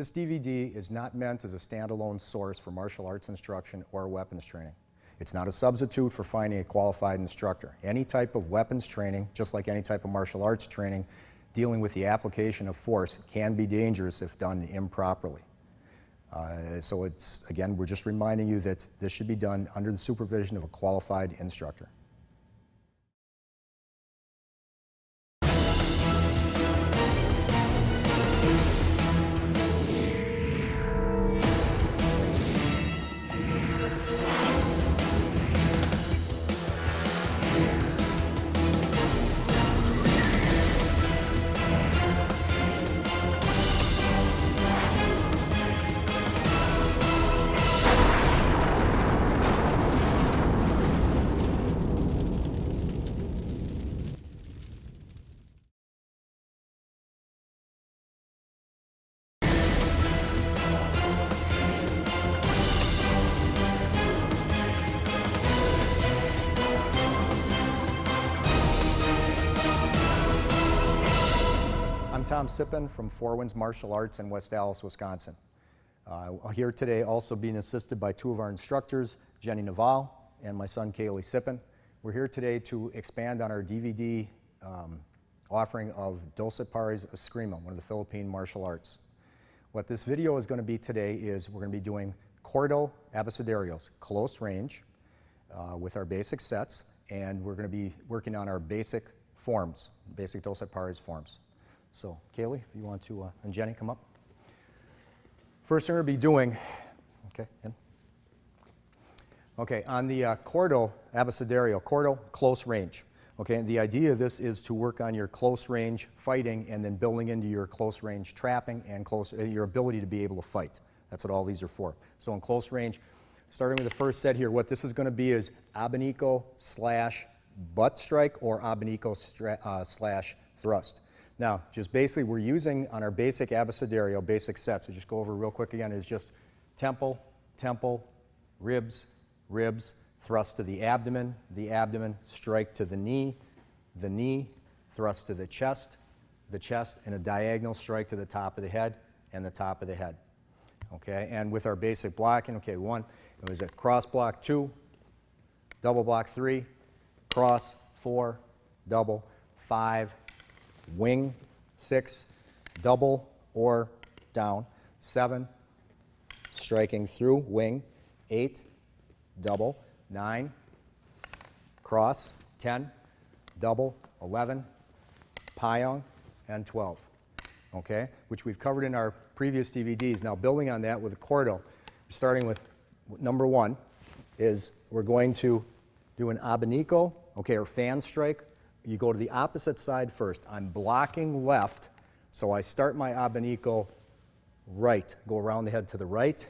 This DVD is not meant as a standalone source for martial arts instruction or weapons training. It's not a substitute for finding a qualified instructor. Any type of weapons training, just like any type of martial arts training, dealing with the application of force can be dangerous if done improperly. So it's, again, we're just reminding you that this should be done under the supervision of a qualified instructor. I'm Tom Sippen from Four Winds Martial Arts in West Allis, Wisconsin. Here today also being assisted by two of our instructors, Jenny Naval and my son, Kaylee Sippen. We're here today to expand on our DVD offering of Dosat Pari's Eskrima, one of the Philippine martial arts. What this video is going to be today is we're going to be doing Cordo Abecedarios, close range, with our basic sets, and we're going to be working on our basic forms, basic Dosat Pari's forms. So, Kaylee, if you want to, and Jenny, come up. First thing we're going to be doing, on the Cordo Abecedario, Cordo, close range. Okay, and the idea of this is to work on your close range fighting and then building into your close range trapping and your ability to be able to fight. That's what all these are for. So in close range, starting with the first set here, what this is going to be is abanico slash butt strike or abanico slash thrust. Now, just basically, we're using on our basic abecedario, basic sets, so just go over real quick again, is just temple, temple, ribs, ribs, thrust to the abdomen, strike to the knee, thrust to the chest, and a diagonal strike to the top of the head and the top of the head. Okay, and with our basic blocking, okay, 1, it was a cross block 2, double block 3, cross 4, double 5, wing 6, double or down 7, striking through wing 8, double 9, cross 10, double 11, pyong, and 12. Okay, which we've covered in our previous DVDs. Now, building on that with a Cordo, starting with number 1 is we're going to do an abanico, okay, or fan strike. You go to the opposite side first. I'm blocking left, so I start my abanico right. Go around the head to the right,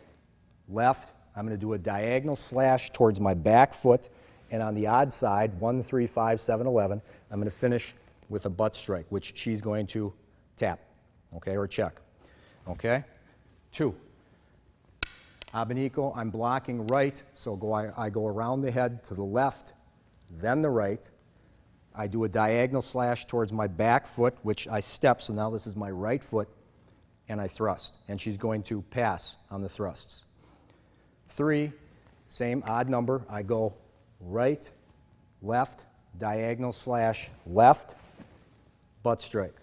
left. I'm going to do a diagonal slash towards my back foot, and on the odd side, 1, 3, 5, 7, 11, I'm going to finish with a butt strike, which she's going to tap, okay, or check. Okay? 2. Abanico, I'm blocking right, so I go around the head to the left, then the right. I do a diagonal slash towards my back foot, which I step, so now this is my right foot, and I thrust. And she's going to pass on the thrusts. 3, same odd number. I go right, left, diagonal slash left, butt strike.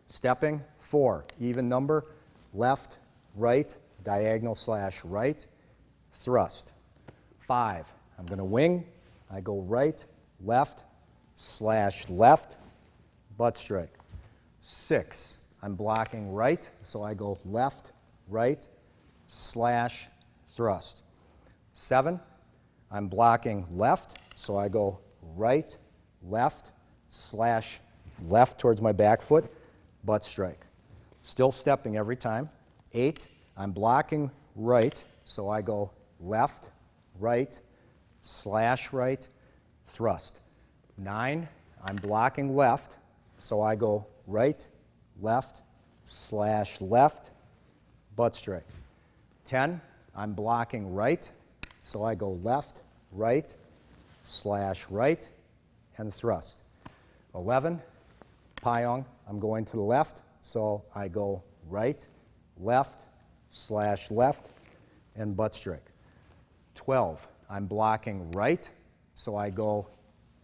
Stepping, 4, even number, left, right, diagonal slash right, thrust. 5, I'm going to wing. I go right, left, slash left, butt strike. 6, I'm blocking right, so I go left, right, slash thrust. 7, I'm blocking left, so I go right, left, slash left towards my back foot, butt strike. Still stepping every time. 8, I'm blocking right, so I go left, right, slash right, thrust. 9, I'm blocking left, so I go right, left, slash left, butt strike. 10, I'm blocking right, so I go left, right, slash right, and thrust. 11, pyong, I'm going to the left, so I go right, left, slash left, and butt strike. 12, I'm blocking right, so I go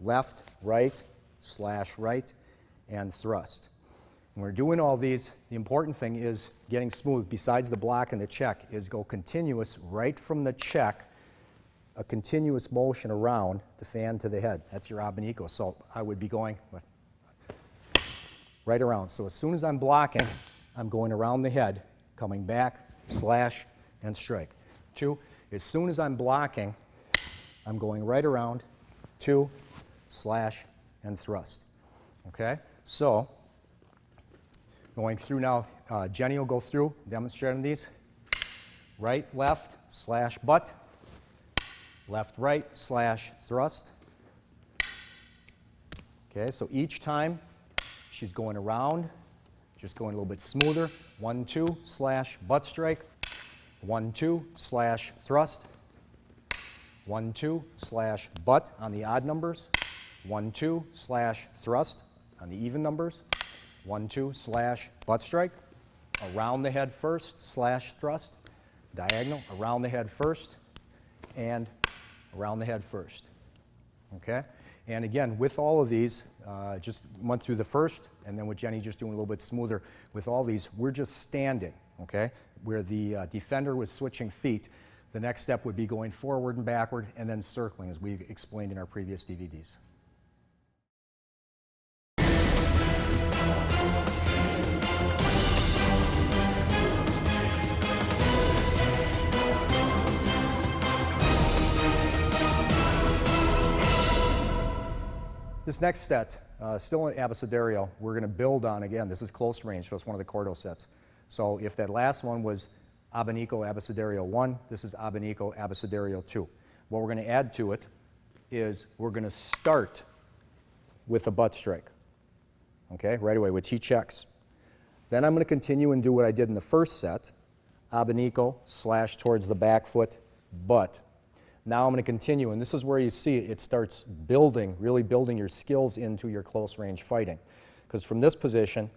left, right, slash right, and thrust. When we're doing all these, the important thing is getting smooth, besides the block and the check, is go continuous right from the check, a continuous motion around to fan to the head. That's your abanico. So I would be going right around. So as soon as I'm blocking, I'm going around the head, coming back, slash, and strike. 2, as soon as I'm blocking, I'm going right around, 2, slash, and thrust. Okay? So going through now, Jenny will go through, demonstrating these. Right, left, slash, butt. Left, right, slash, thrust. Okay, so each time she's going around, just going a little bit smoother. 1, 2, slash, butt strike. 1, 2, slash, thrust. 1, 2, slash, butt on the odd numbers. 1, 2, slash, thrust on the even numbers. 1, 2, slash, butt strike. Around the head first, slash, thrust. Diagonal, around the head first, and around the head first. Okay? And again, with all of these, just went through the first, and then with Jenny just doing a little bit smoother. With all these, we're just standing, okay? Where the defender was switching feet, the next step would be going forward and backward, and then circling, as we explained in our previous DVDs. This next set, still in abecedario, we're going to build on again. This is close range, so it's one of the cordo sets. So if that last one was abanico abecedario 1, this is abanico abecedario 2. What we're going to add to it is we're going to start with a butt strike, okay, right away with T checks. Then I'm going to continue and do what I did in the first set, abanico, slash towards the back foot, butt. Now I'm going to continue, and this is where you see it starts building, really building your skills into your close range fighting. Because from this position,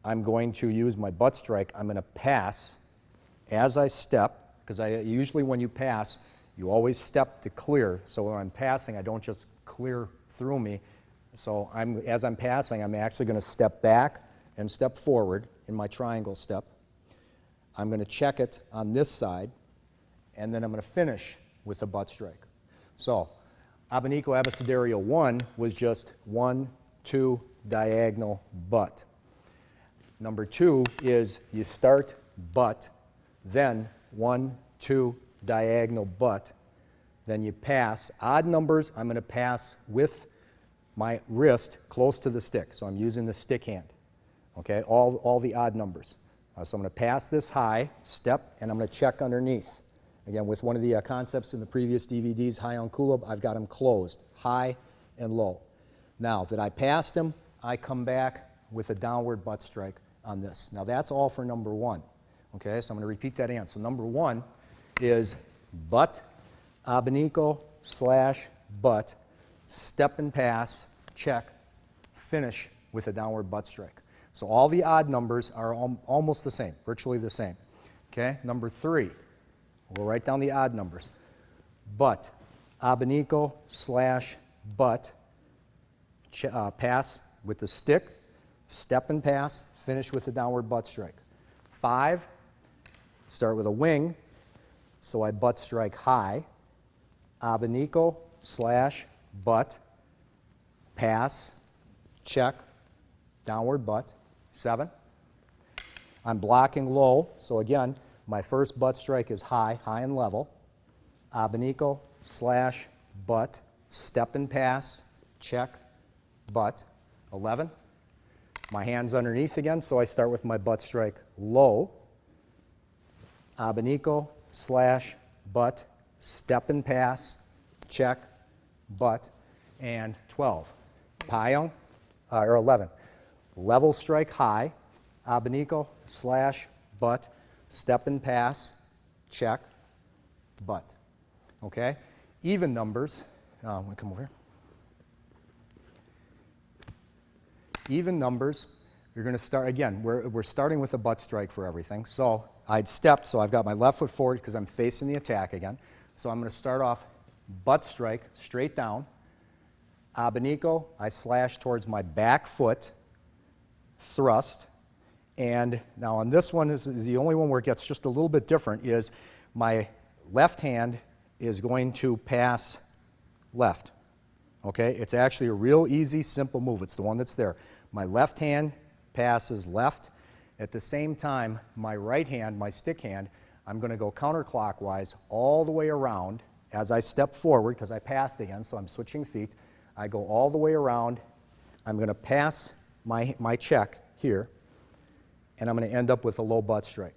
I'm going to use my butt strike. I'm going to pass as I step, because usually when you pass, you always step to clear. So when I'm passing, I don't just clear through me. So as I'm passing, I'm actually going to step back and step forward in my triangle step. I'm going to check it on this side, and then I'm going to finish with a butt strike. So, abanico abecedario 1 was just 1, 2, diagonal, butt. Number 2 is you start butt, then 1, 2, diagonal, butt, then you pass. Odd numbers, I'm going to pass with my wrist close to the stick. So I'm using the stick hand, okay, all the odd numbers. So I'm going to pass this high, step, and I'm going to check underneath. Again, with one of the concepts in the previous DVDs, high on Kulab, I've got them closed, high and low. Now that I passed him, I come back with a downward butt strike on this. Now that's all for number 1. Okay, so I'm going to repeat that again. So number 1 is butt, abanico, slash, butt, step and pass, check, finish with a downward butt strike. So all the odd numbers are almost the same, virtually the same. Okay, number 3. We'll write down the odd numbers. Butt, abanico, slash, butt, pass with the stick, step and pass, finish with a downward butt strike. 5, start with a wing, so I butt strike high, abanico, slash, butt, pass, check, downward butt. 7, I'm blocking low, so again, my first butt strike is high and level. Abanico, slash, butt, step and pass, check, butt. 11. My hand's underneath again, so I start with my butt strike low. Abanico, slash, butt, step and pass, check, butt. And 12. Payong, or 11. Level strike high, abanico, slash, butt, step and pass, check, butt. Okay? Even numbers, I'm going to come over here. Even numbers, you're going to start, again, we're starting with a butt strike for everything. So I'd stepped, so I've got my left foot forward because I'm facing the attack again. So I'm going to start off butt strike, straight down. Abanico, I slash towards my back foot, thrust. And now on this one, is the only one where it gets just a little bit different, is my left hand is going to pass left. Okay? It's actually a real easy, simple move. It's the one that's there. My left hand passes left. At the same time, my right hand, my stick hand, I'm going to go counterclockwise all the way around as I step forward, because I passed again, so I'm switching feet. I go all the way around. I'm going to pass my check here, and I'm going to end up with a low butt strike.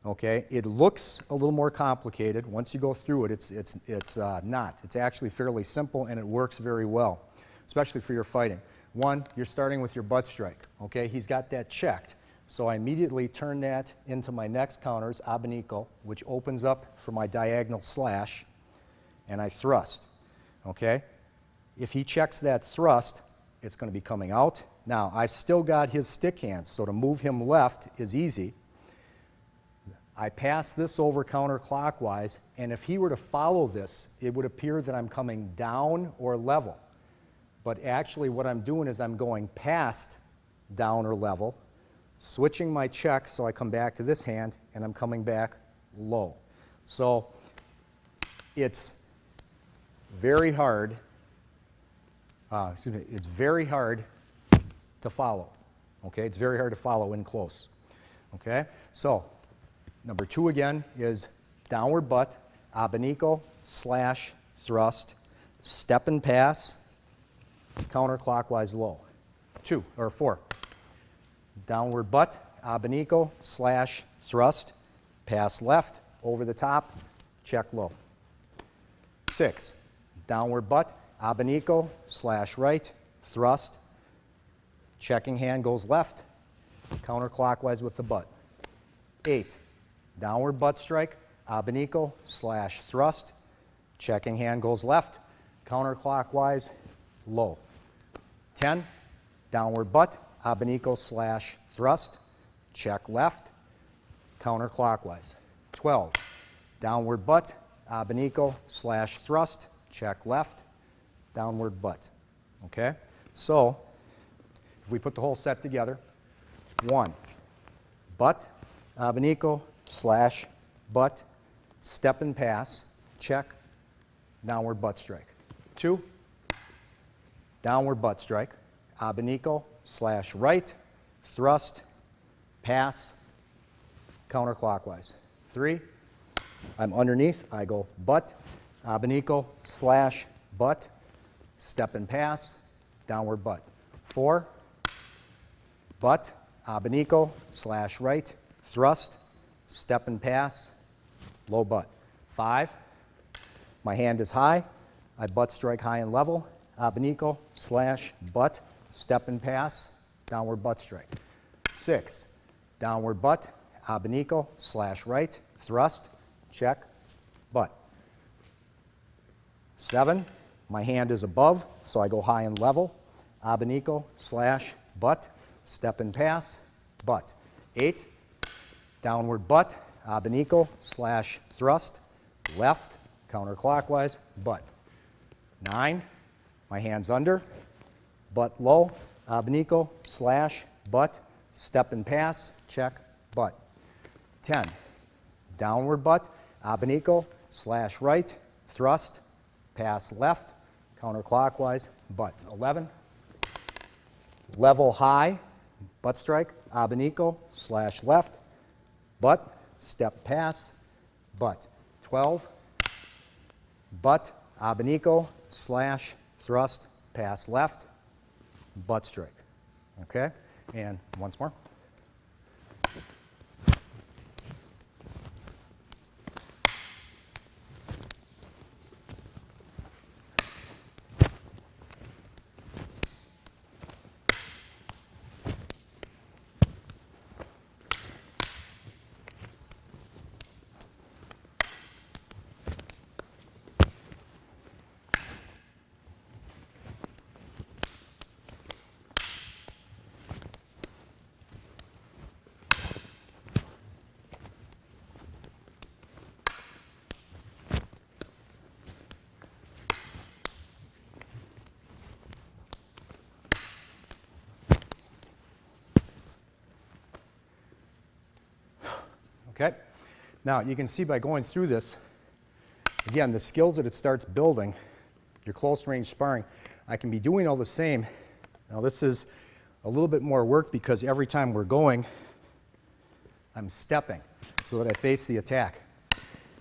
Okay? It looks a little more complicated. Once you go through it, it's not. It's actually fairly simple, and it works very well, especially for your fighting. One, you're starting with your butt strike. Okay? He's got that checked. So I immediately turn that into my next counters, abanico, which opens up for my diagonal slash, and I thrust. Okay? If he checks that thrust, it's going to be coming out. Now, I've still got his stick hand, so to move him left is easy. I pass this over counterclockwise, and if he were to follow this, it would appear that I'm coming down or level. But actually what I'm doing is I'm going past down or level, switching my check so I come back to this hand, and I'm coming back low. So it's very hard, it's very hard to follow. Okay, it's very hard to follow in close. Okay, so number 2 again is downward butt, abanico, slash, thrust, step and pass, counterclockwise low. 4. Downward butt, abanico, slash, thrust, pass left, over the top, check low. 6. Downward butt, abanico, slash right, thrust, checking hand goes left, counterclockwise with the butt. 8. Downward butt strike, abanico, slash, thrust, checking hand goes left, counterclockwise, low. 10. Downward butt, abanico, slash, thrust, check left, counterclockwise. 12. Downward butt, abanico, slash, thrust, check left, downward butt. Okay? So, if we put the whole set together, 1. Butt, abanico, slash, butt, step and pass, check, downward butt strike. 2. Downward butt strike, abanico, slash right, thrust, pass, counterclockwise. 3. I'm underneath, I go butt, abanico, slash, butt, step and pass, downward butt. 4. Butt, abanico, slash right, thrust, step and pass, low butt. 5. My hand is high, I butt strike high and level, abanico, slash, butt, step and pass, downward butt strike. 6. Downward butt, abanico, slash right, thrust, check, butt. 7. My hand is above, so I go high and level, abanico, slash, butt, step and pass, butt. 8. Downward butt, abanico, slash, thrust, left, counterclockwise, butt. 9. My hand's under, butt low, abanico, slash, butt, step and pass, check, butt. 10. Downward butt, abanico, slash right, thrust, pass left, counterclockwise, butt. 11. Level high, butt strike, abanico, slash left, butt, step pass, butt. 12. Butt, abanico, slash, thrust, pass left, butt strike. Okay? And once more. okay? Now, you can see by going through this, again, the skills that it starts building, your close range sparring, I can be doing all the same. Now, this is a little bit more work because every time we're going, I'm stepping so that I face the attack.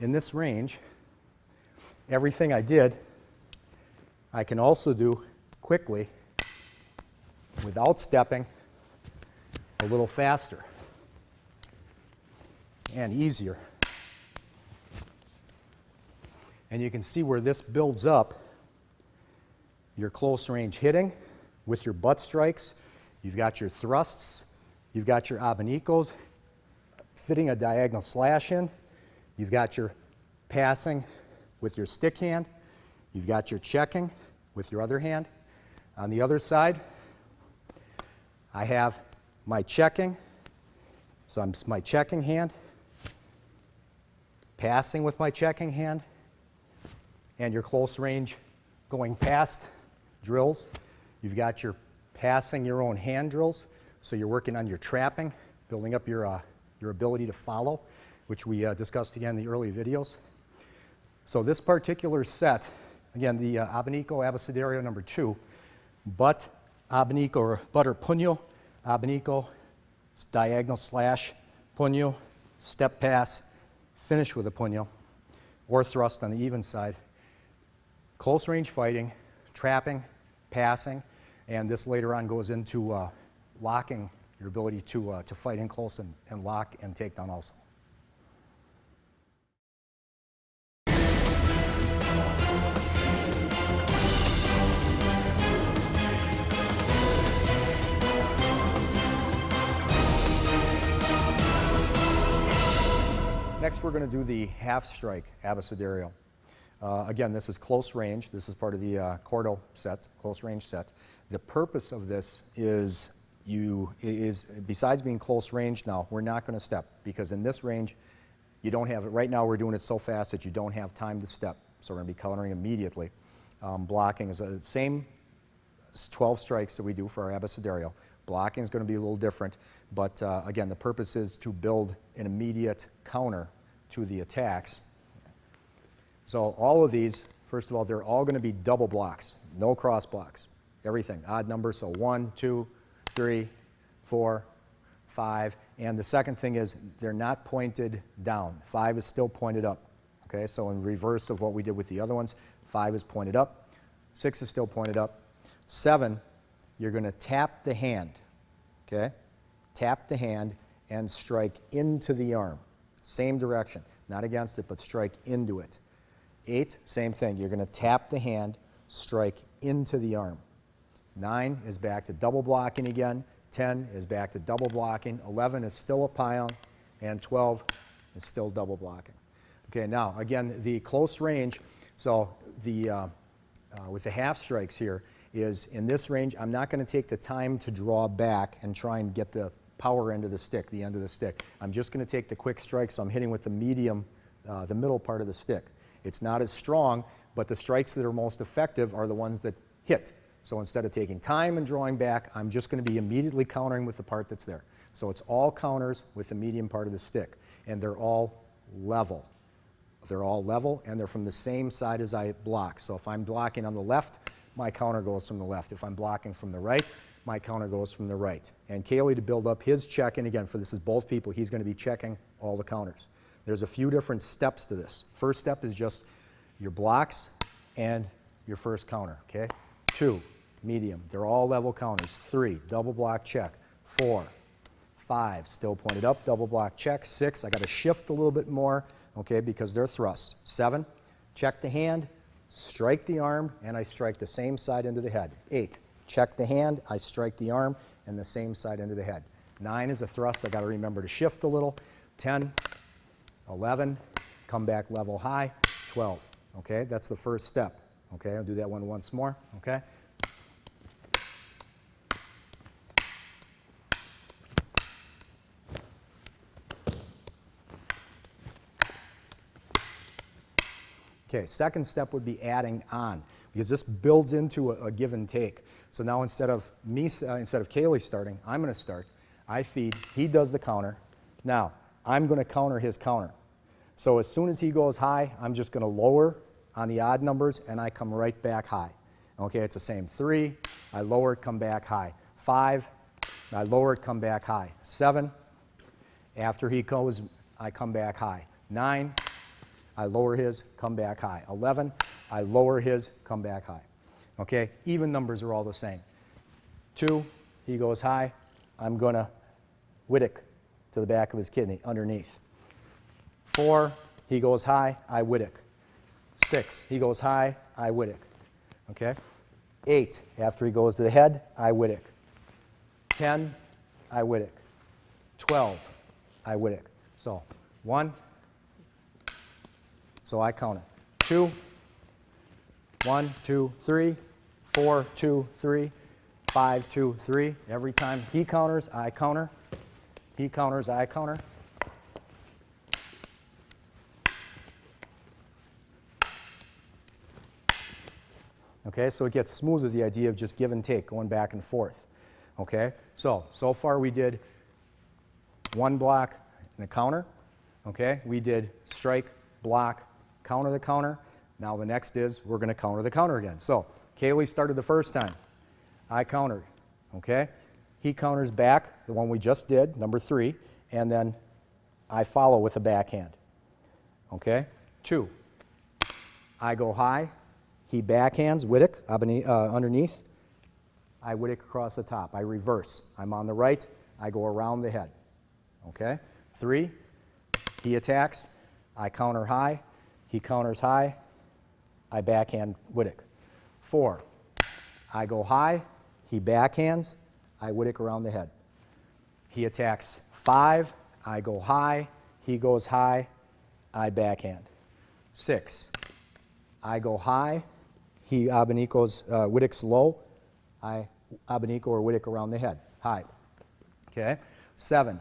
In this range, everything I did, I can also do quickly without stepping, a little faster and easier. And you can see where this builds up your close range hitting with your butt strikes. You've got your thrusts, you've got your abanicos, fitting a diagonal slash in. You've got your passing with your stick hand. You've got your checking with your other hand. On the other side, I have my checking. So I'm my checking hand, passing with my checking hand, and your close range going past drills. You've got your passing your own hand drills. So you're working on your trapping, building up your ability to follow, which we discussed again in the early videos. So this particular set, again, the abanico abecedario number 2, butt abanico or butter puño, abanico, diagonal slash, puño, step pass, finish with a puño, or thrust on the even side. Close range fighting, trapping, passing, and this later on goes into locking, your ability to fight in close and lock and take down also. Next, we're going to do the half strike abecedario. Again, this is close range. This is part of the Cordo set, close range set. The purpose of this is besides being close range now, we're not going to step because in this range, you don't have it. Right now, we're doing it so fast that you don't have time to step. So we're going to be countering immediately. Blocking is the same 12 strikes that we do for our abecedario. Blocking is going to be a little different, but again, the purpose is to build an immediate counter to the attacks. So all of these, first of all, they're all going to be double blocks, no cross blocks, everything, odd numbers, so 1, 2, 3, 4, 5, and the second thing is they're not pointed down. 5 is still pointed up, okay? So in reverse of what we did with the other ones, 5 is pointed up, 6 is still pointed up, 7, you're going to tap the hand, okay? Tap the hand and strike into the arm. Same direction, not against it, but strike into it. 8, same thing. You're going to tap the hand, strike into the arm. 9 is back to double blocking again. 10 is back to double blocking. 11 is still a pion, and 12 is still double blocking. Okay, now again, the close range. So the with the half strikes here is in this range. I'm not going to take the time to draw back and try and get the power end of the stick, the end of the stick. I'm just going to take the quick strike, so I'm hitting with the medium, the middle part of the stick. It's not as strong, but the strikes that are most effective are the ones that hit. So instead of taking time and drawing back, I'm just going to be immediately countering with the part that's there. So it's all counters with the medium part of the stick, and they're all level. They're all level, and they're from the same side as I block. So if I'm blocking on the left, my counter goes from the left. If I'm blocking from the right, my counter goes from the right. And Kaylee, to build up his check, and again, for this is both people, he's going to be checking all the counters. There's a few different steps to this. First step is just your blocks and your first counter, okay? 2, medium. They're all level counters. 3, double block check. 4, 5, still pointed up, double block check. 6, I got to shift a little bit more, okay, because they're thrusts. 7, check the hand, strike the arm, and I strike the same side into the head. 8, check the hand, I strike the arm, and the same side into the head. 9 is a thrust, I got to remember to shift a little. 10, 11, come back level high. 12, okay, that's the first step. Okay, I'll do that one once more, okay? Okay, second step would be adding on, because this builds into a give and take. So now instead of Kaylee starting, I'm going to start. I feed, he does the counter. Now, I'm going to counter his counter. So as soon as he goes high, I'm just going to lower on the odd numbers, and I come right back high. Okay, it's the same. 3, I lower it, come back high. 5, I lower it, come back high. 7, after he goes, I come back high. 9, I lower his, come back high. 11, I lower his, come back high. Okay, even numbers are all the same. 2, he goes high, I'm going to Whittick to the back of his kidney, underneath. 4, he goes high, I Whittick. 6, he goes high, I Whittick. Okay? 8, after he goes to the head, I Whittick. 10, I Whittick. 12, I Whittick. So 1, so I count it. 2, 1, 2, 3, 4, 2, 3, 5, 2, 3. Every time he counters, I counter. He counters, I counter. Okay, so it gets smoother, the idea of just give and take, going back and forth. Okay, so far we did one block and a counter. Okay, we did strike, block, counter the counter. Now the next is we're going to counter the counter again. So Kaylee started the first time. I countered. Okay, he counters back, the one we just did, number 3, and then I follow with a backhand. Okay, 2. I go high. He backhands, Whittick, underneath. I Whittick across the top. I reverse. I'm on the right. I go around the head. Okay? 3, he attacks. I counter high. He counters high. I backhand Whittick. 4, I go high. He backhands. I Whittick around the head. He attacks. 5, I go high. He goes high. I backhand. 6, I go high. He Abanicos, Whittick's low. I Abanico or Whittick around the head. High. Okay. 7,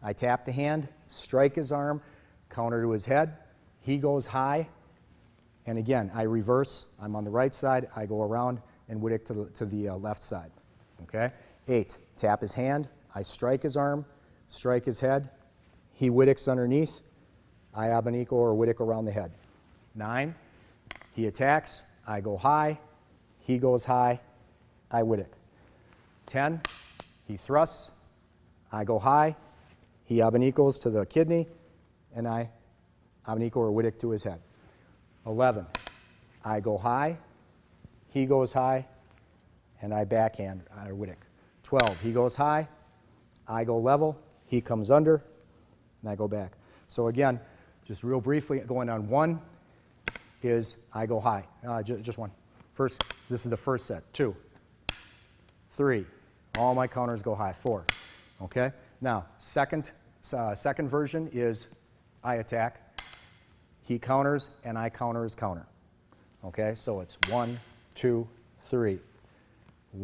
I tap the hand, strike his arm, counter to his head. He goes high. And again, I reverse. I'm on the right side. I go around and Whittick to the left side. Okay. 8, tap his hand. I strike his arm, strike his head. He Whitticks underneath. I Abanico or Whittick around the head. 9, he attacks. I go high, he goes high, I Whittick. 10, he thrusts, I go high, he Abanicos to the kidney, and I Abanico or Whittick to his head. 11, I go high, he goes high, and I backhand, I Whittick. 12, he goes high, I go level, he comes under, and I go back. So again, just real briefly, going on 1, is I go high. Just 1. First, this is the first set. 2, 3. All my counters go high. 4. Okay? Now, second version is I attack. He counters, and I counter his counter. Okay? So it's 1, 2, 3.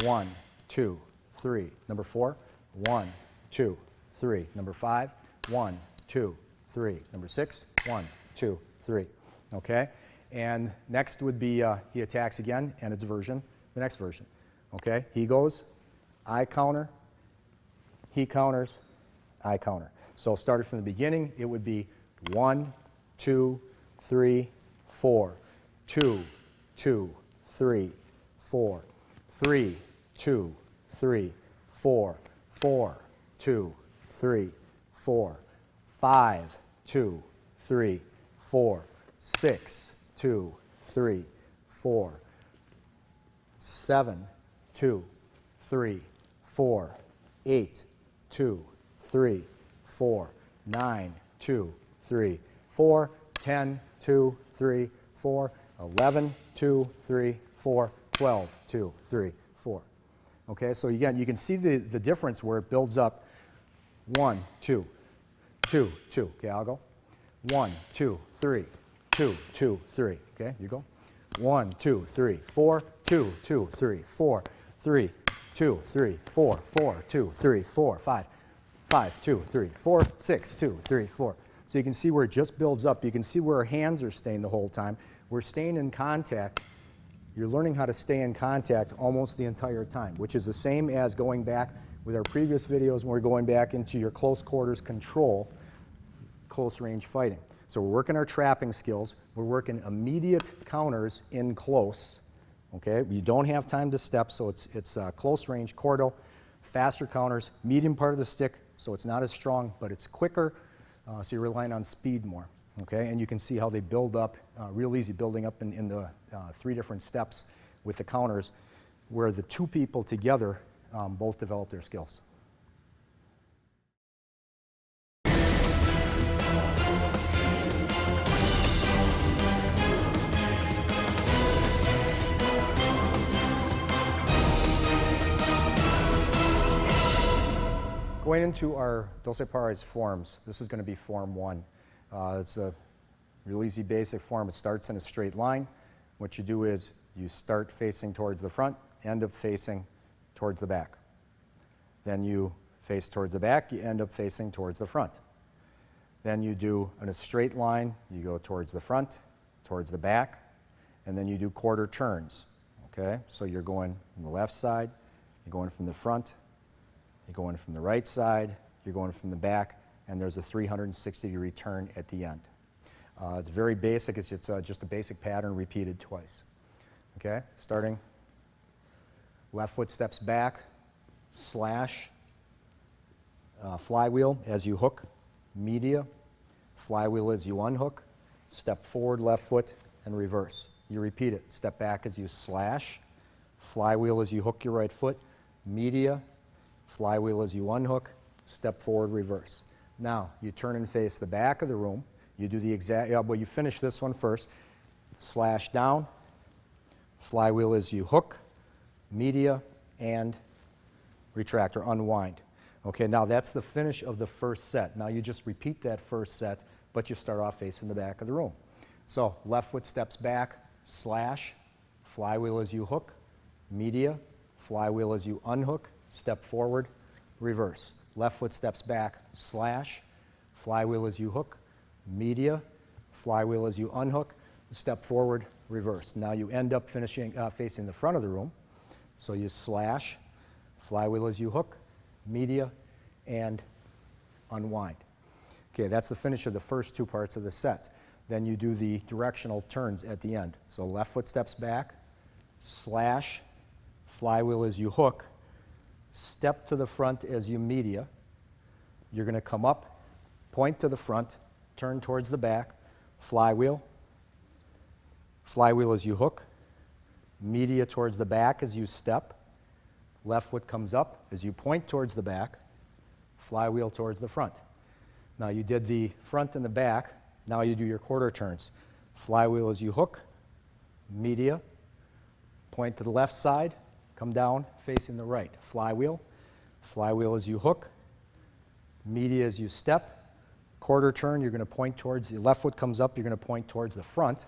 1, 2, 3. Number 4. 1, 2, 3. Number 5. 1, 2, 3. Number 6. 1, 2, 3. Okay? And next would be he attacks again, and it's the next version. Okay? He goes, I counter, he counters, I counter. So started from the beginning, it would be 1, 2, 3, 4, 2, 2, 3, 4, 3, 2, 3, 4, 4, 2, 3, 4, 5, 2, 3, 4, 6, 2, 3, 4, 7, 2, 3, 4, 8, 2, 3, 4, 9, 2, 3, 4, 10, 2, 3, 4, 11, 2, 3, 4, 12, 2, 3, 4. Okay, so again, you can see the difference where it builds up 1, 2, 2, 2. Okay, I'll go. 1, 2, 3. 2, 2, 3. Okay, you go. 1, 2, 3, 4, 2, 2, 3, 4, 3, 2, 3, 4, 4, 2, 3, 4, 5, 5, 2, 3, 4, 6, 2, 3, 4. So you can see where it just builds up. You can see where our hands are staying the whole time. We're staying in contact. You're learning how to stay in contact almost the entire time, which is the same as going back with our previous videos when we're going back into your close quarters control. close range fighting. So we're working our trapping skills. We're working immediate counters in close. Okay, you don't have time to step, so it's close range cordal, faster counters, medium part of the stick, so it's not as strong, but it's quicker, so you're relying on speed more. Okay, and you can see how they build up, real easy, building up in the 3 different steps with the counters, where the 2 people together both develop their skills. Going into our Doce Pares forms, this is going to be form 1. It's a real easy basic form. It starts in a straight line. What you do is you start facing towards the front, end up facing towards the back. Then you face towards the back, you end up facing towards the front. Then you do in a straight line, you go towards the front, towards the back, and then you do quarter turns. Okay, so you're going from the left side, you're going from the front, you're going from the right side, you're going from the back, and there's a 360-degree turn at the end. It's very basic. It's just a basic pattern repeated twice. Okay, starting left foot steps back, slash, flywheel as you hook, media, flywheel as you unhook, step forward left foot, and reverse. You repeat it. Step back as you slash, flywheel as you hook your right foot, media, flywheel as you unhook, step forward, reverse. Now, you turn and face the back of the room. You do the exact, well, you finish this one first. Slash down, flywheel as you hook, media, and retract or unwind. Okay, now that's the finish of the first set. Now you just repeat that first set, but you start off facing the back of the room. So left foot steps back, slash, flywheel as you hook, media, flywheel as you unhook, step forward, reverse. Left foot steps back, slash, flywheel as you hook, media, flywheel as you unhook, step forward, reverse. Now you end up finishing facing the front of the room. So you slash, flywheel as you hook, media, and unwind. Okay, that's the finish of the first 2 parts of the set. Then you do the directional turns at the end. So left foot steps back, slash, flywheel as you hook, step to the front as you media. You're going to come up, point to the front, turn towards the back, flywheel, flywheel as you hook, media towards the back as you step, left foot comes up as you point towards the back, flywheel towards the front. Now you did the front and the back, now you do your quarter turns. Flywheel as you hook, media, point to the left side, come down facing the right. Flywheel, flywheel as you hook, media as you step, quarter turn, you're going to point towards, your left foot comes up, you're going to point towards the front,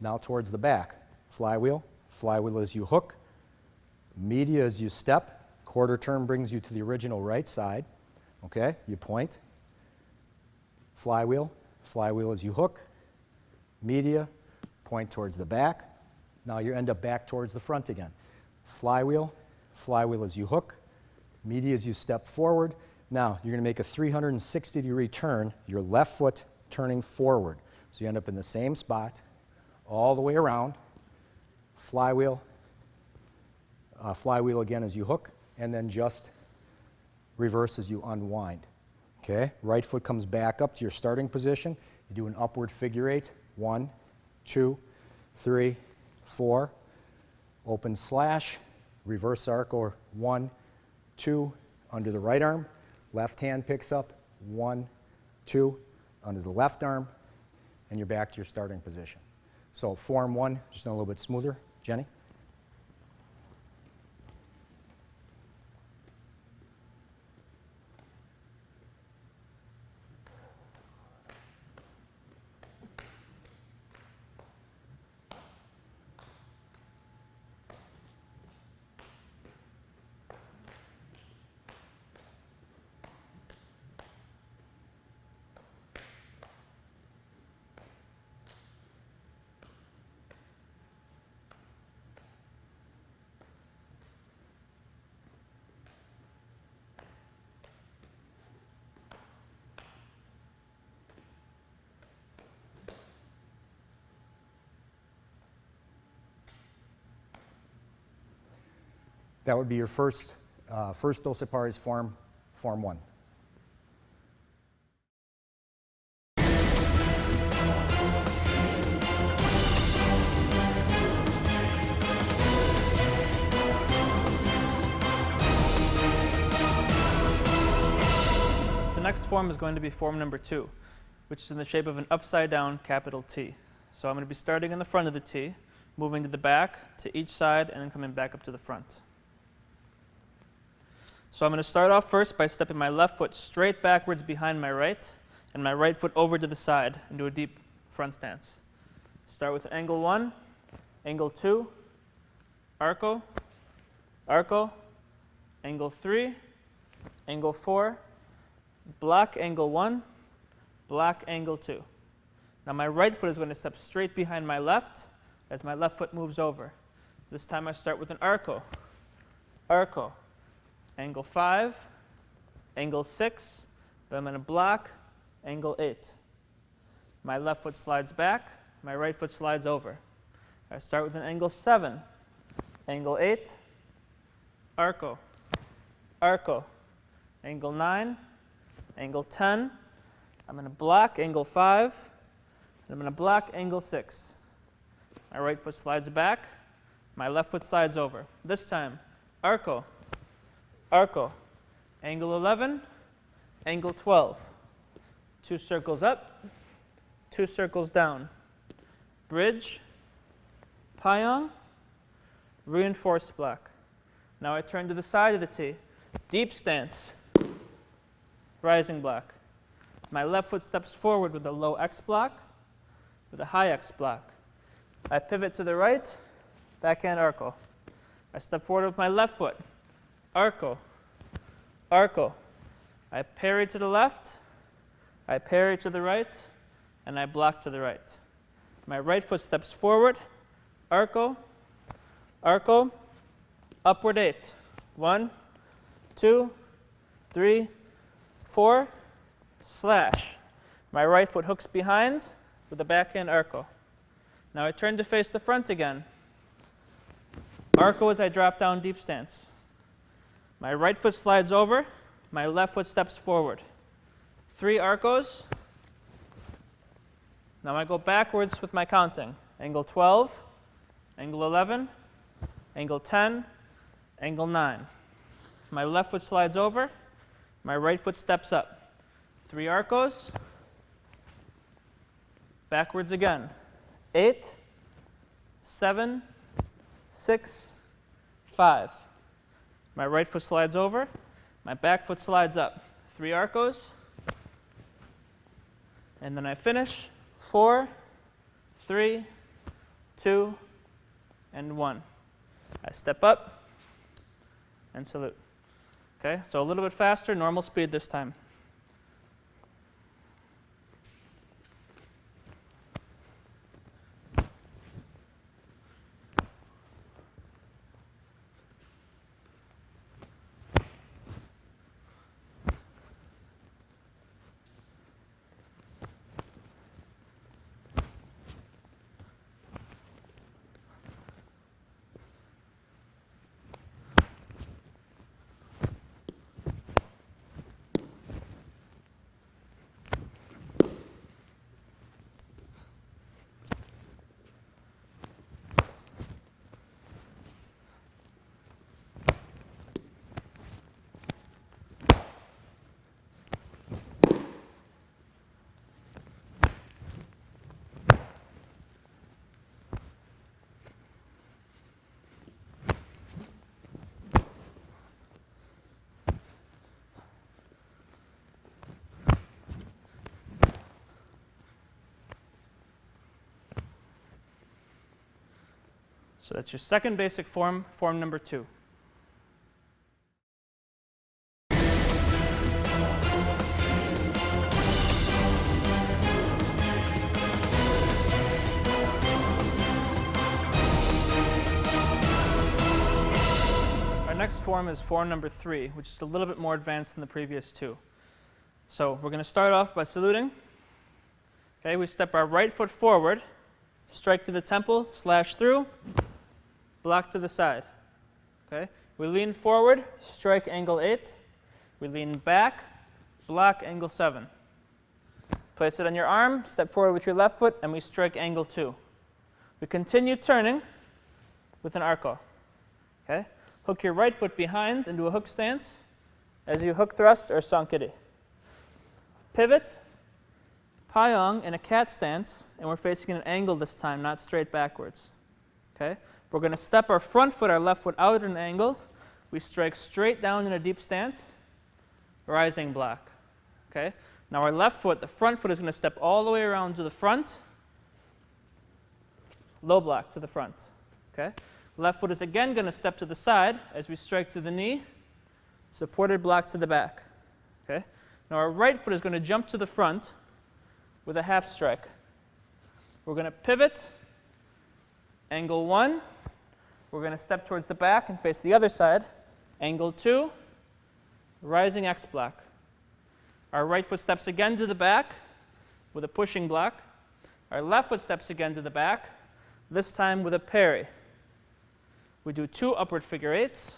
now towards the back. Flywheel, flywheel as you hook, media as you step, quarter turn brings you to the original right side. Okay, you point, flywheel, flywheel as you hook, media, point towards the back. Now you end up back towards the front again. Flywheel, flywheel as you hook, media as you step forward. Now you're going to make a 360-degree turn, your left foot turning forward. So you end up in the same spot, all the way around. Flywheel, flywheel again as you hook, and then just reverse as you unwind. Okay, right foot comes back up to your starting position. You do an upward figure 8. 1, 2, 3, 4. Open slash, reverse arc or 1, 2, under the right arm. Left hand picks up, 1, 2, under the left arm, and you're back to your starting position. So form 1, just a little bit smoother. Jenny? That would be your first dorsal pares form 1. The next form is going to be form number 2, which is in the shape of an upside down capital T. So I'm going to be starting in the front of the T, moving to the back, to each side, and then coming back up to the front. So I'm going to start off first by stepping my left foot straight backwards behind my right, and my right foot over to the side into a deep front stance. Start with angle 1, angle 2, arco, arco, angle 3, angle 4, block angle 1, block angle 2. Now my right foot is going to step straight behind my left as my left foot moves over. This time I start with an arco, arco, angle 5, angle 6, then I'm going to block angle 8. My left foot slides back, my right foot slides over. I start with an angle 7, angle 8, arco, arco, angle 9, angle 10, I'm going to block angle 5, and I'm going to block angle 6. My right foot slides back, my left foot slides over. This time, arco, arco, angle 11, angle 12. 2 circles up, 2 circles down. Bridge, payong, reinforced block. Now I turn to the side of the T, deep stance, rising block. My left foot steps forward with a low X block, with a high X block. I pivot to the right, backhand arco. I step forward with my left foot, arco, arco. I parry to the left, I parry to the right, and I block to the right. My right foot steps forward, arco, arco, upward 8. 1, 2, 3, 4, slash. My right foot hooks behind with a backhand arco. Now I turn to face the front again. Arco as I drop down deep stance. My right foot slides over, my left foot steps forward. 3 arcos. Now I go backwards with my counting. Angle 12, angle 11, angle 10, angle 9. My left foot slides over, my right foot steps up. 3 arcos. Backwards again. 8, 7, 6, 5. My right foot slides over, my back foot slides up. 3 arcos. And then I finish. 4, 3, 2, and 1. I step up and salute. Okay, so a little bit faster, normal speed this time. So that's your second basic form, form number 2. Our next form is form number 3, which is a little bit more advanced than the previous 2. So we're going to start off by saluting. Okay, we step our right foot forward, strike to the temple, slash through, block to the side. Okay, We lean forward, strike angle 8. We lean back, block angle 7. Place it on your arm, step forward with your left foot, and we strike angle 2. We continue turning with an arco. Okay? Hook your right foot behind into a hook stance as you hook thrust or sankiri. Pivot, payong in a cat stance, and we're facing an angle this time, not straight backwards. Okay? We're going to step our front foot, our left foot out at an angle. We strike straight down in a deep stance, rising block. Okay? Now our left foot, the front foot, is going to step all the way around to the front, low block to the front. Okay? Left foot is again going to step to the side as we strike to the knee, supported block to the back. Okay? Now our right foot is going to jump to the front with a half strike. We're going to pivot, angle 1. We're going to step towards the back and face the other side. Angle 2, rising X block. Our right foot steps again to the back with a pushing block. Our left foot steps again to the back, this time with a parry. We do 2 upward figure 8s,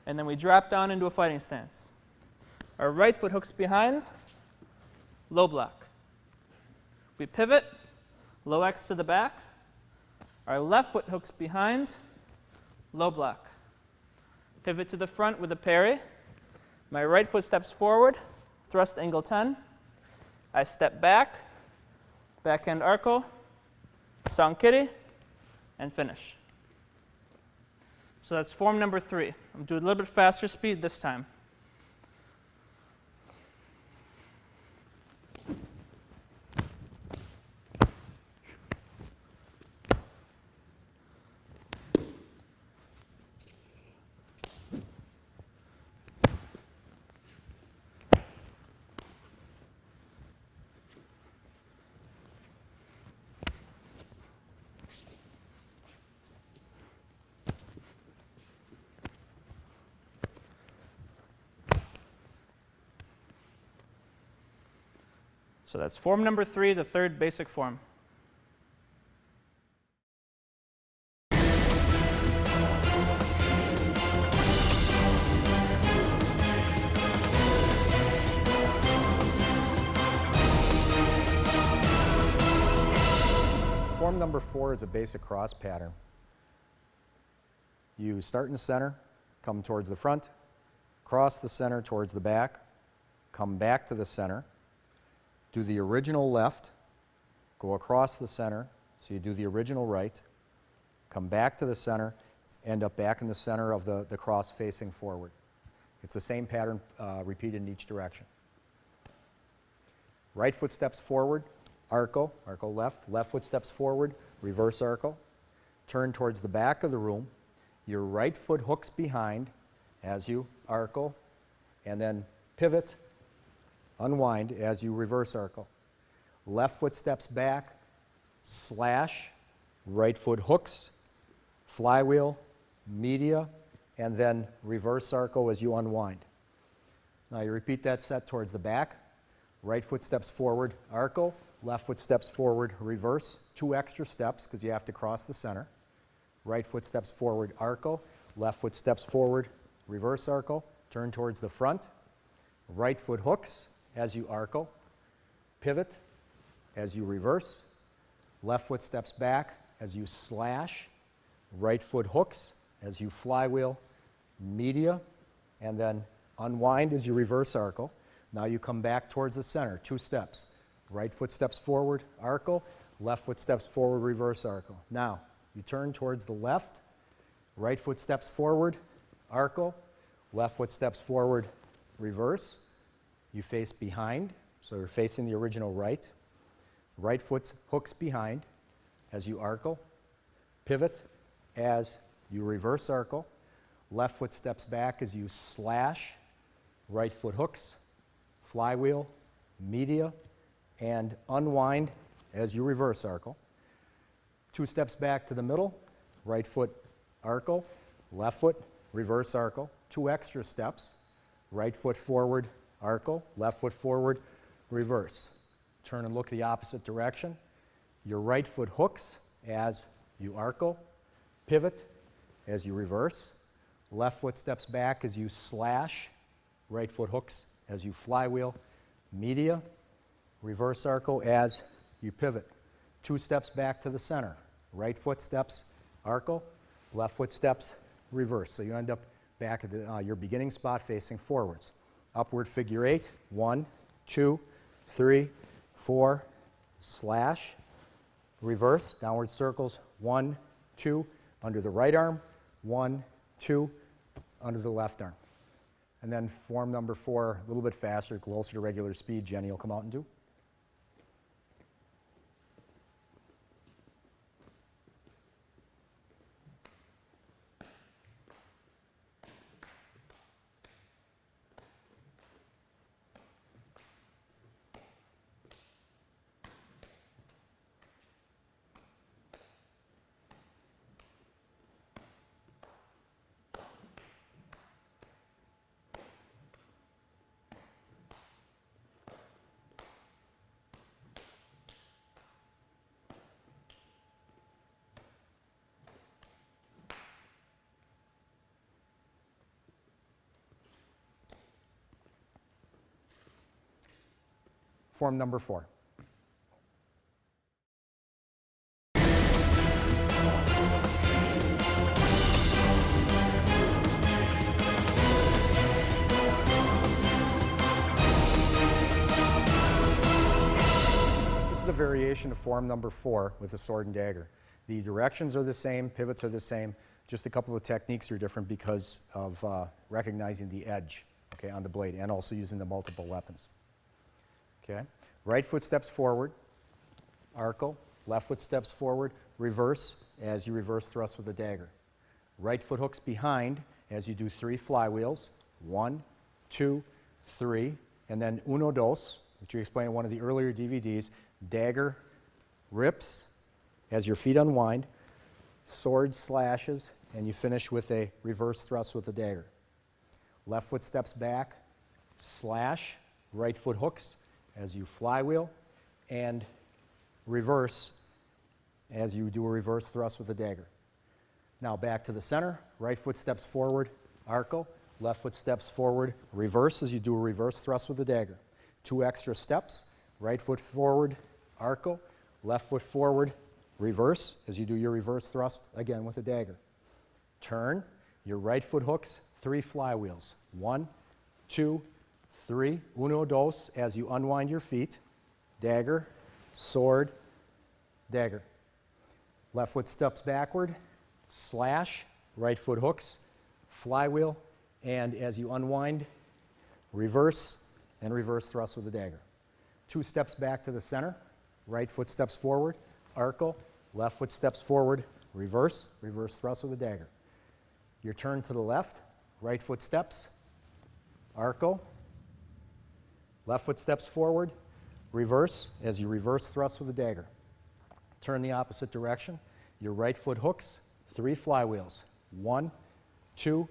and then we drop down into a fighting stance. Our right foot hooks behind, low block. We pivot, low X to the back. Our left foot hooks behind, low block. Pivot to the front with a parry. My right foot steps forward, thrust angle 10. I step back, backhand arco, sankiri, and finish. So that's form number 3. I'm doing a little bit faster speed this time. So that's form number 3, the third basic form. Form number 4 is a basic cross pattern. You start in the center, come towards the front, cross the center towards the back, come back to the center, do the original left, go across the center, so you do the original right, come back to the center, end up back in the center of the cross facing forward. It's the same pattern repeated in each direction. Right foot steps forward, arco, arco left, left foot steps forward, reverse arco, turn towards the back of the room, your right foot hooks behind as you arco, and then pivot, unwind as you reverse arco. Left foot steps back, slash, right foot hooks, flywheel, media, and then reverse arco as you unwind. Now you repeat that set towards the back. Right foot steps forward, arco, left foot steps forward, reverse, 2 extra steps because you have to cross the center. Right foot steps forward, arco, left foot steps forward, reverse arco, turn towards the front. Right foot hooks as you arco, pivot as you reverse, left foot steps back as you slash, right foot hooks as you flywheel, media, and then unwind as you reverse arco. Now you come back towards the center, 2 steps. Right foot steps forward, arco, left foot steps forward, reverse arco. Now you turn towards the left, right foot steps forward, arco, left foot steps forward, reverse. You face behind, so you're facing the original right. Right foot hooks behind as you arco, pivot as you reverse arco. Left foot steps back as you slash, right foot hooks, flywheel, media, and unwind as you reverse arco. 2 steps back to the middle, right foot arco, left foot reverse arco. 2 extra steps, right foot forward, arco, left foot forward, reverse. Turn and look the opposite direction. Your right foot hooks as you arco, pivot as you reverse. Left foot steps back as you slash. Right foot hooks as you flywheel. Media. Reverse arco as you pivot. 2 steps back to the center. Right foot steps arco. Left foot steps reverse. So you end up back at your beginning spot facing forwards. Upward figure 8. 1, 2, 3, 4. Slash. Reverse. Downward circles. 1, 2. Under the right arm. 1, 2. Under the left arm. And then form number 4, a little bit faster, closer to regular speed. Jenny will come out and do. Form number 4. This is a variation of form number 4 with a sword and dagger. The directions are the same, pivots are the same, just a couple of techniques are different because of recognizing the edge, okay, on the blade and also using the multiple weapons. Okay. Right foot steps forward, arco. Left foot steps forward, reverse as you reverse thrust with the dagger. Right foot hooks behind as you do 3 flywheels. 1, 2, 3, and then uno dos, which you explained in one of the earlier DVDs. Dagger rips as your feet unwind, sword slashes, and you finish with a reverse thrust with the dagger. Left foot steps back, slash, right foot hooks as you flywheel, and reverse as you do a reverse thrust with the dagger. Now back to the center, right foot steps forward, arco, left foot steps forward, reverse as you do a reverse thrust with the dagger. 2 extra steps, right foot forward, arco, left foot forward, reverse as you do your reverse thrust again with the dagger. Turn, your right foot hooks, 3 flywheels. 1, 2, 3, uno, dos, as you unwind your feet, dagger, sword, dagger. Left foot steps backward, slash, right foot hooks, flywheel, and as you unwind, reverse, and reverse thrust with the dagger. 2 steps back to the center, right foot steps forward, arco, left foot steps forward, reverse, reverse thrust with the dagger. Your turn to the left, right foot steps, arco, left foot steps forward, reverse as you reverse thrust with the dagger. Turn the opposite direction. Your right foot hooks, 3 flywheels. 1, 2,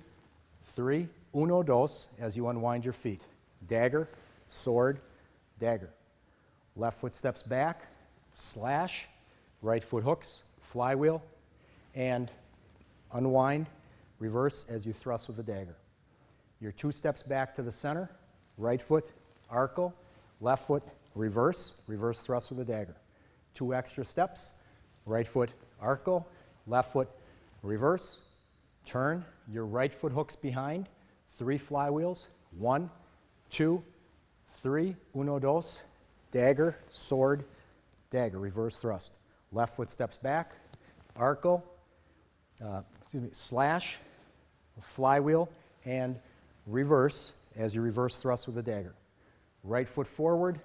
3, uno, dos, as you unwind your feet. Dagger, sword, dagger. Left foot steps back, slash, right foot hooks, flywheel, and unwind, reverse as you thrust with the dagger. Your 2 steps back to the center, right foot, arco, left foot, reverse, reverse thrust with the dagger. 2 extra steps, right foot, arco, left foot, reverse, turn, your right foot hooks behind, 3 flywheels, 1, 2, 3, uno, dos, dagger, sword, dagger, reverse thrust. Left foot steps back, arco, slash, flywheel, and reverse as you reverse thrust with the dagger. Right foot forward,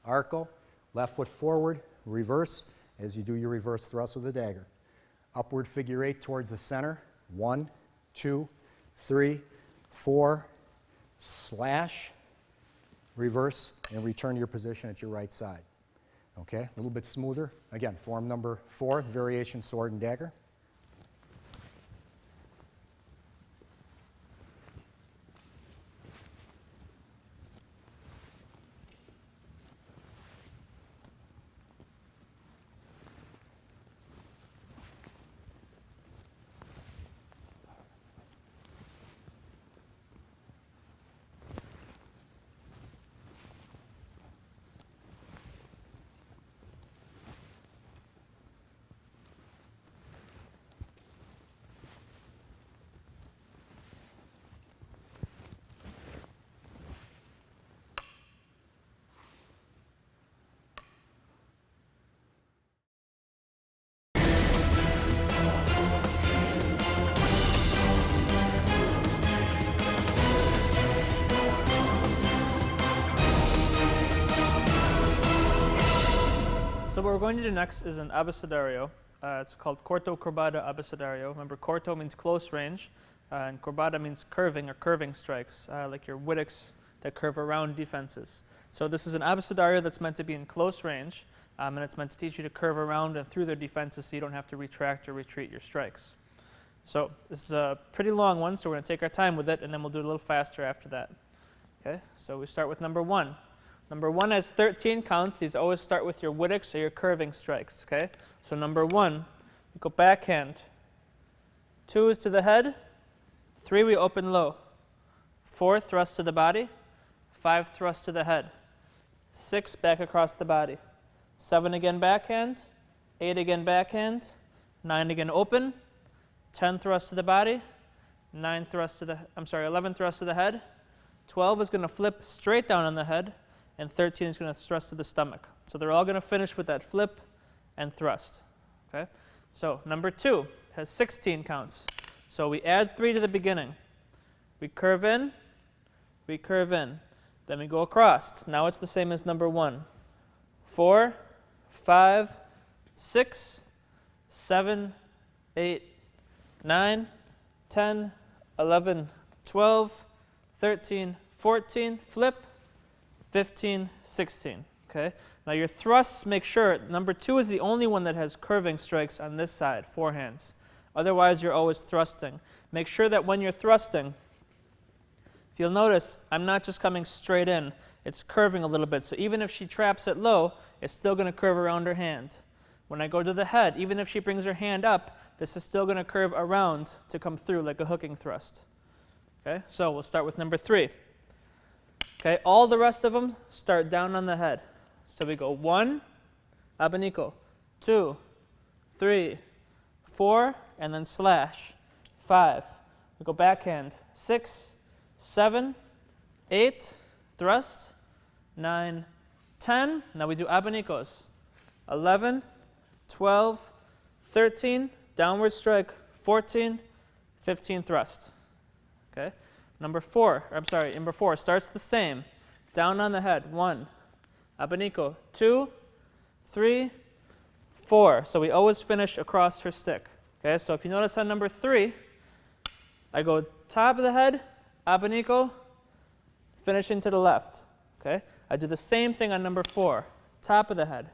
arco, left foot forward, reverse as you do your reverse thrust with the dagger. Upward figure 8 towards the center. 1, 2, 3, 4, slash, reverse, and return to your position at your right side. Okay, a little bit smoother. Again, form number 4, variation sword and dagger. So what we're going to do next is an abecedario. It's called corto corbata abecedario. Remember, corto means close range, and corbata means curving or curving strikes, like your Wittix that curve around defenses. So this is an abecedario that's meant to be in close range, and it's meant to teach you to curve around and through their defenses so you don't have to retract or retreat your strikes. So this is a pretty long one, so we're going to take our time with it, and then we'll do it a little faster after that. Okay, so we start with number 1. Number 1 has 13 counts. These always start with your Wittix or your curving strikes. Okay, so number 1, we go backhand. 2 is to the head. 3, we open low. 4, thrust to the body. 5, thrust to the head. 6, back across the body. 7 again backhand. 8 again backhand. 9 again open. 10 thrust to the body. 11 thrust to the head. 12 is going to flip straight down on the head. And 13 is going to thrust to the stomach. So they're all going to finish with that flip and thrust. Okay? So number 2 has 16 counts. So we add 3 to the beginning. We curve in. Then we go across. Now it's the same as number 1. 4, 5, 6, 7, 8, 9, 10, 11, 12, 13, 14, flip, 15, 16. Okay? Now your thrusts, make sure number 2 is the only one that has curving strikes on this side, forehands. Otherwise, you're always thrusting. Make sure that when you're thrusting, if you'll notice, I'm not just coming straight in. It's curving a little bit. So even if she traps it low, it's still going to curve around her hand. When I go to the head, even if she brings her hand up, this is still going to curve around to come through like a hooking thrust. Okay, so we'll start with number 3. Okay, all the rest of them start down on the head. So we go 1, abanico, 2, 3, 4, and then slash. 5, we go backhand. 6, 7, 8, thrust. 9, 10. Now we do abanicos. 11, 12, 13, downward strike. 14, 15, thrust. Okay. Number 4 starts the same. Down on the head. 1, abanico. 2, 3, 4. So we always finish across her stick. Okay. So if you notice on number 3, I go top of the head, abanico, finishing to the left. Okay. I do the same thing on number 4. Top of the head.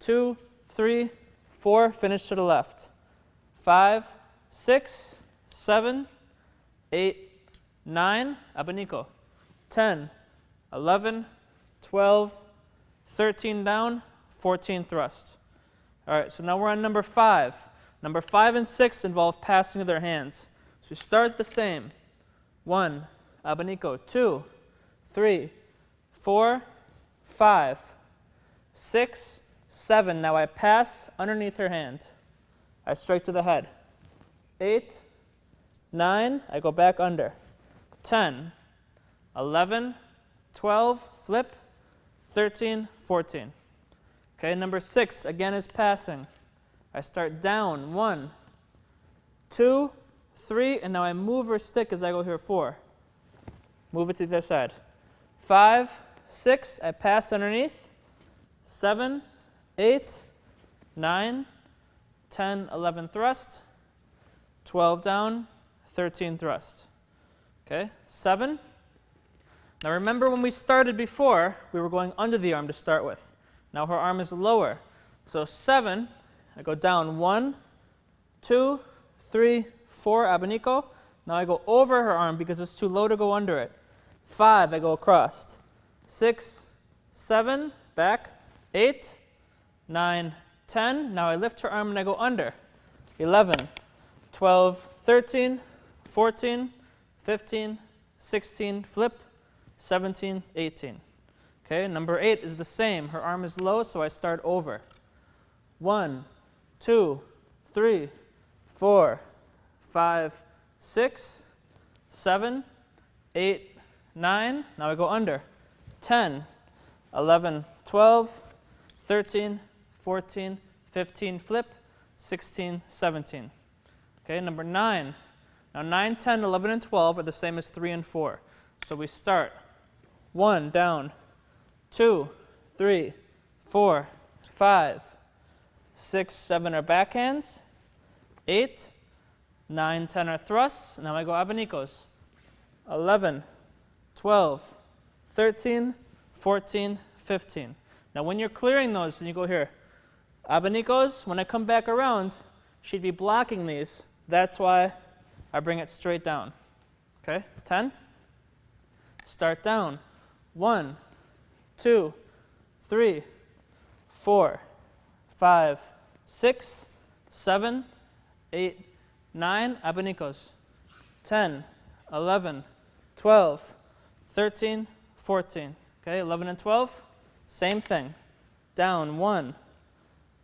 2, 3, 4, finish to the left. 5, 6, 7, 8, 9, abanico. 10, 11, 12, 13 down, 14 thrust. All right, so now we're on number 5. Number 5 and 6 involve passing of their hands. So we start the same. 1, abanico. 2, 3, 4, 5, 6, 7. Now I pass underneath her hand. I strike to the head. 8, 9, I go back under. 10, 11, 12, flip, 13, 14. Okay, number 6 again is passing. I start down. 1, 2, 3, and now I move her stick as I go here. 4. Move it to the other side. 5, 6, I pass underneath. 7, 8, 9, 10, 11 thrust. 12 down, 13 thrust. Okay, 7. Now remember when we started before, we were going under the arm to start with. Now her arm is lower. So 7, I go down. 1, 2, 3, 4, abanico. Now I go over her arm because it's too low to go under it. 5, I go across. 6, 7, back. 8, 9, 10. Now I lift her arm and I go under. 11, 12, 13, 14, 15, 16, flip, 17, 18. Okay, number 8 is the same. Her arm is low, so I start over. 1, 2, 3, 4, 5, 6, 7, 8, 9. Now I go under. 10, 11, 12, 13, 14, 15, flip, 16, 17. Okay, number 9. Now 9, 10, 11, and 12 are the same as 3 and 4. So we start 1, down, 2, 3, 4, 5, 6, 7 are backhands. 8, 9, 10 are thrusts. Now I go abanicos. 11, 12, 13, 14, 15. Now when you're clearing those, when you go here, abanicos, when I come back around, she'd be blocking these. That's why I bring it straight down. Okay, 10. Start down. 1, 2, 3, 4, 5, 6, 7, 8, 9, abanicos. 10, 11, 12, 13, 14. Okay, 11 and 12, same thing. Down, 1,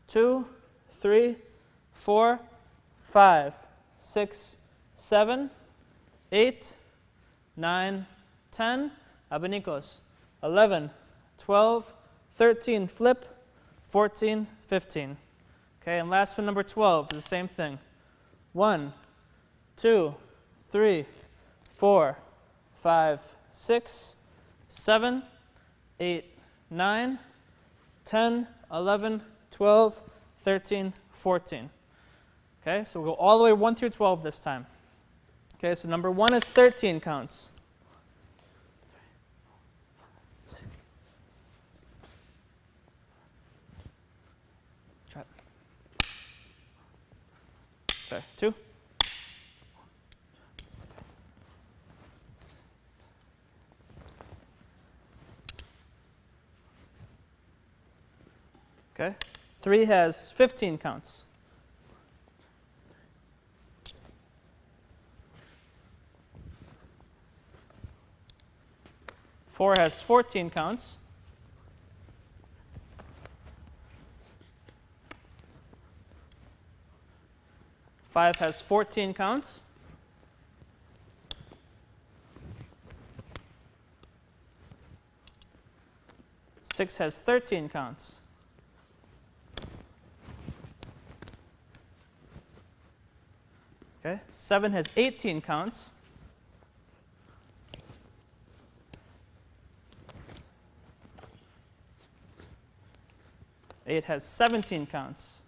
2, 3, 4, 5, 6, 7, 8, 9, 10, abanicos. 11, 12, 13, flip, 14, 15. Okay, and last one, number 12, is the same thing. 1, 2, 3, 4, 5, 6, 7, 8, 9, 10, 11, 12, 13, 14. Okay, so we'll go all the way 1 through 12 this time. Okay, so number 1 is 13 counts. Try it. Sorry, 2. Okay, 3 has 15 counts. 4 has 14 counts. 5 has 14 counts. 6 has 13 counts. Okay, 7 has 18 counts. 8 has 17 counts.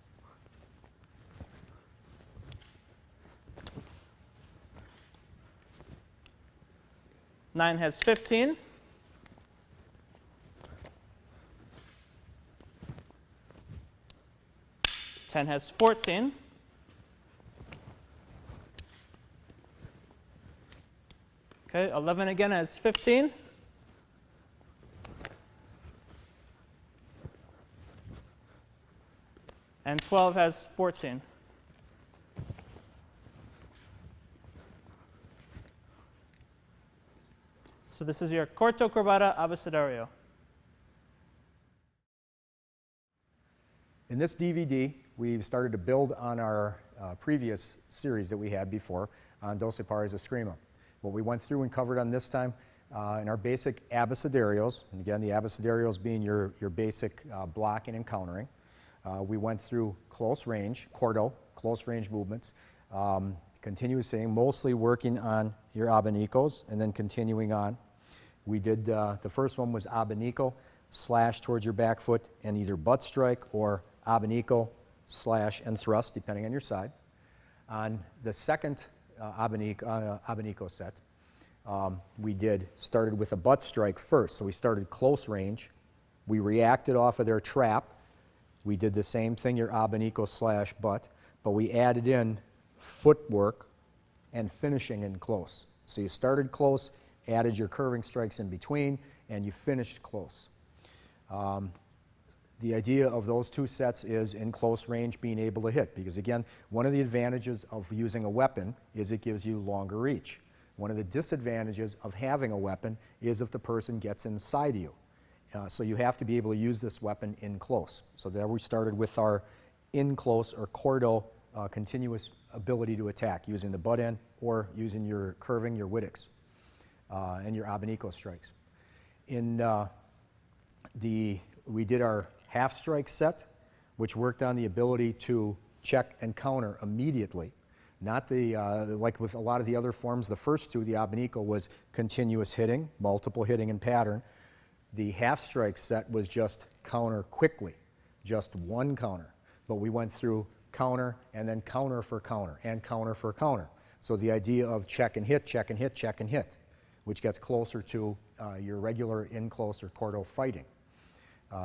9 has 15. 10 has 14. Okay, 11 again has 15. And 12 has 14. So this is your corto corbata abecedario. In this DVD, we've started to build on our previous series that we had before on doce pares eskrima. What we went through and covered on this time in our basic abecedarios, and again the abecedarios being your basic blocking and countering. We went through close range, cordo, close range movements, continuous hitting, mostly working on your abanicos and then continuing on. We did, the first one was abanico, slash towards your back foot and either butt strike or abanico, slash and thrust, depending on your side. On the second abanico set, we started with a butt strike first. So we started close range. We reacted off of their trap. We did the same thing, your abanico slash butt, but we added in footwork and finishing in close. So you started close, added your curving strikes in between, and you finished close. The idea of those two sets is in close range being able to hit, because again, one of the advantages of using a weapon is it gives you longer reach. One of the disadvantages of having a weapon is if the person gets inside you. So you have to be able to use this weapon in close. So there we started with our in close or cordo continuous ability to attack using the butt end or using your curving, your wittix, and your abanico strikes. We did our half strike set, which worked on the ability to check and counter immediately. Not like with a lot of the other forms, the first two, the abanico was continuous hitting, multiple hitting and pattern. The half strike set was just counter quickly, just one counter. but we went through counter and then counter for counter and counter for counter. So the idea of check and hit, check and hit, check and hit, which gets closer to your regular in-close or cordo fighting.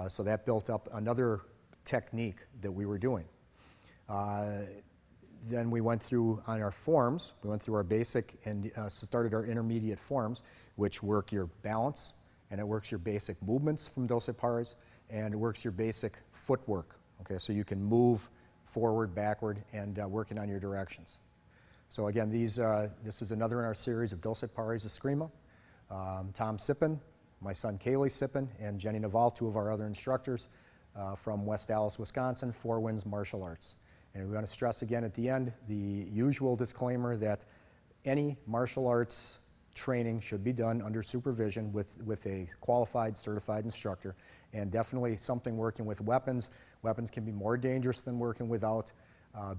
So that built up another technique that we were doing. Then we went through on our forms, we went through our basic and started our intermediate forms, which work your balance, and it works your basic movements from Doce Pares, and it works your basic footwork. Okay, so you can move forward, backward, and working on your directions. So again, this is another in our series of Doce Pares Eskrima. Tom Sippen, my son Kaylee Sippen, and Jenny Naval, two of our other instructors from West Allis, Wisconsin, Four Winds Martial Arts. And we want to stress again at the end the usual disclaimer that any martial arts training should be done under supervision with a qualified, certified instructor, and definitely something working with weapons. Weapons can be more dangerous than working without.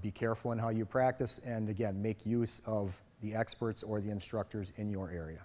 Be careful in how you practice, and again, make use of the experts or the instructors in your area.